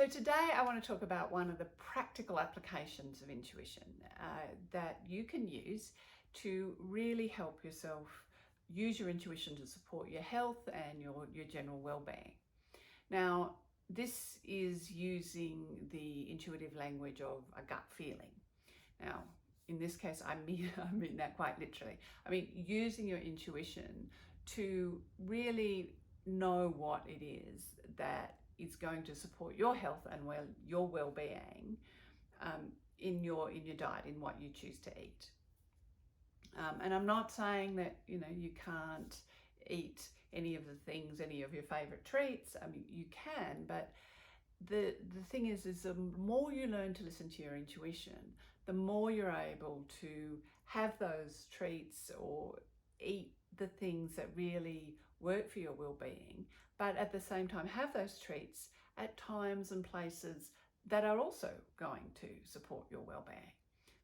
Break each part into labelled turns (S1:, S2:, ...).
S1: So today I want to talk about one of the practical applications of intuition that you can use to really help yourself use your intuition to support your health and your general well-being. Now, this is using the intuitive language of a gut feeling. Now, in this case, I mean that quite literally. I mean, using your intuition to really know what it is that is going to support your health and your well-being in your diet, in what you choose to eat. And I'm not saying that you can't eat any of the things, any of your favorite treats. I mean, you can, but the thing is the more you learn to listen to your intuition, the more you're able to have those treats or eat the things that really work for your well-being, but at the same time have those treats at times and places that are also going to support your well-being.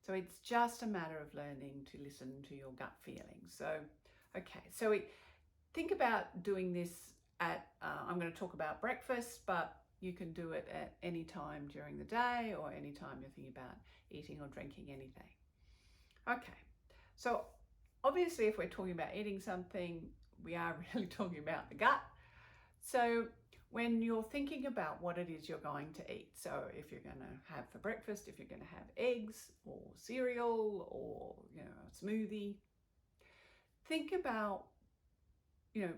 S1: So it's just a matter of learning to listen to your gut feelings. So, okay, so think about doing this at, I'm going to talk about breakfast, but you can do it at any time during the day or any time you're thinking about eating or drinking anything. Okay, so obviously if we're talking about eating something, we are really talking about the gut. So when you're thinking about what it is you're going to eat, so if you're going to have for breakfast, if you're going to have eggs or cereal or a smoothie, think about,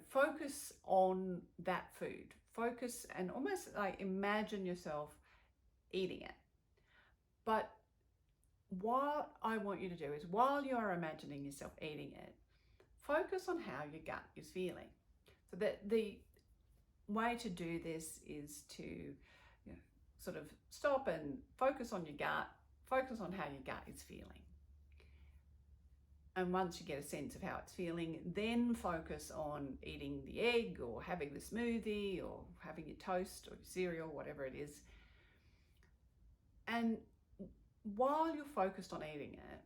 S1: focus on that food. Focus and almost like imagine yourself eating it. But what I want you to do is, while you're imagining yourself eating it, focus on how your gut is feeling. So that the way to do this is to sort of stop and focus on your gut, focus on how your gut is feeling. And once you get a sense of how it's feeling, then focus on eating the egg or having the smoothie or having your toast or your cereal, whatever it is. And while you're focused on eating it,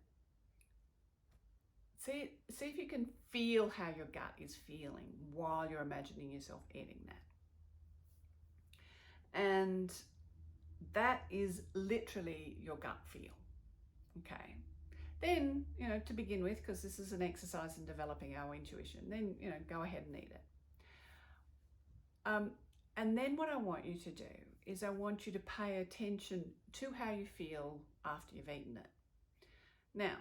S1: see if you can feel how your gut is feeling while you're imagining yourself eating that. And that is literally your gut feel. Okay. Then, to begin with, because this is an exercise in developing our intuition, then, go ahead and eat it. And then what I want you to do is I want you to pay attention to how you feel after you've eaten it. Now,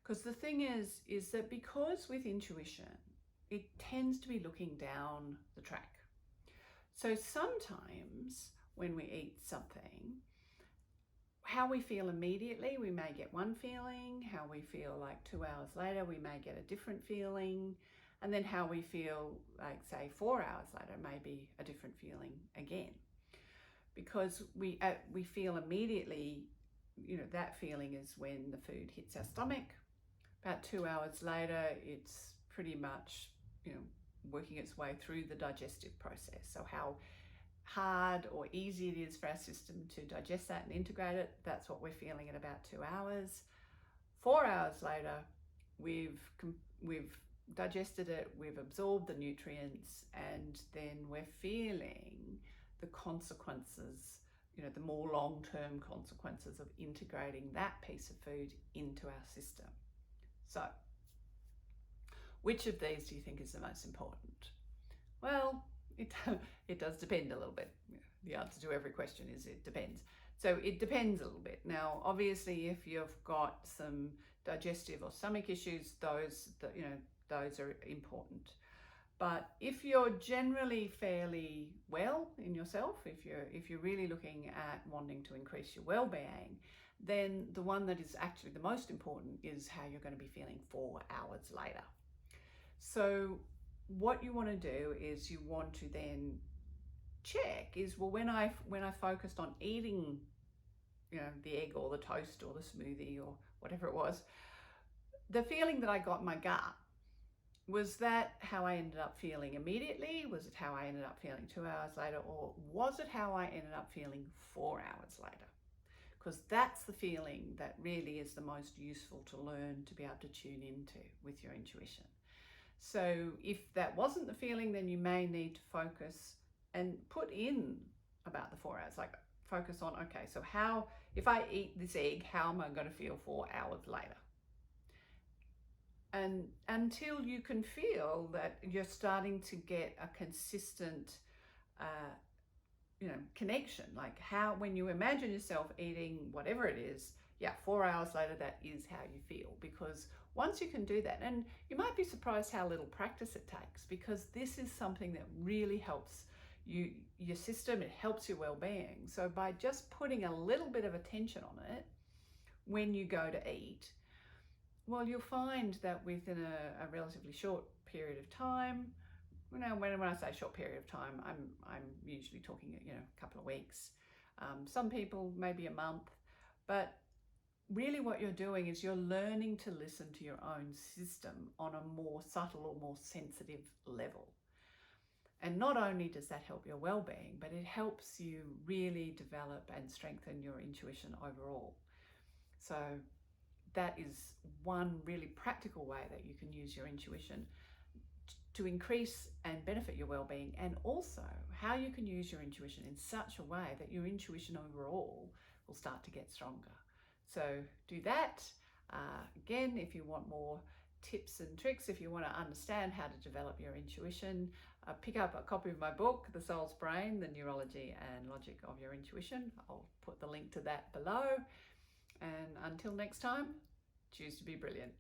S1: because the thing is that because with intuition, it tends to be looking down the track. So sometimes when we eat something, how we feel immediately, we may get one feeling. How we feel like 2 hours later, we may get a different feeling. And then how we feel like, say, 4 hours later may be a different feeling again. Because we feel immediately, that feeling is when the food hits our stomach. About 2 hours later, it's pretty much, working its way through the digestive process. So how hard or easy it is for our system to digest that and integrate it, that's what we're feeling at about 2 hours. 4 hours later, we've digested it, we've absorbed the nutrients, and then we're feeling the consequences, the more long-term consequences of integrating that piece of food into our system. So, which of these do you think is the most important? Well, it does depend a little bit. The answer to every question is it depends. So it depends a little bit. Now, obviously, if you've got some digestive or stomach issues, those are important. But if you're generally fairly well in yourself, if you're really looking at wanting to increase your well-being, then the one that is actually the most important is how you're going to be feeling 4 hours later. So what you want to do is you want to then check is, well, when I focused on eating, the egg or the toast or the smoothie or whatever it was, the feeling that I got in my gut, was that how I ended up feeling immediately? Was it how I ended up feeling 2 hours later? Or was it how I ended up feeling 4 hours later? Because that's the feeling that really is the most useful to learn to be able to tune into with your intuition. So if that wasn't the feeling, then you may need to focus and put in about the 4 hours. Like focus on, okay, so how, if I eat this egg, how am I going to feel 4 hours later? And until you can feel that you're starting to get a consistent, connection, like how, when you imagine yourself eating whatever it is, yeah, 4 hours later, that is how you feel. Because once you can do that, and you might be surprised how little practice it takes, because this is something that really helps your system, it helps your well-being. So by just putting a little bit of attention on it when you go to eat, well, you'll find that within a relatively short period of time, when I say short period of time, I'm usually talking, a couple of weeks. Some people maybe a month, but really what you're doing is you're learning to listen to your own system on a more subtle or more sensitive level. And not only does that help your well-being, but it helps you really develop and strengthen your intuition overall. So that is one really practical way that you can use your intuition to increase and benefit your well-being, and also how you can use your intuition in such a way that your intuition overall will start to get stronger. So do that. Again, if you want more tips and tricks, if you want to understand how to develop your intuition, pick up a copy of my book, The Soul's Brain, The Neurology and Logic of Your Intuition. I'll put the link to that below. And until next time, choose to be brilliant.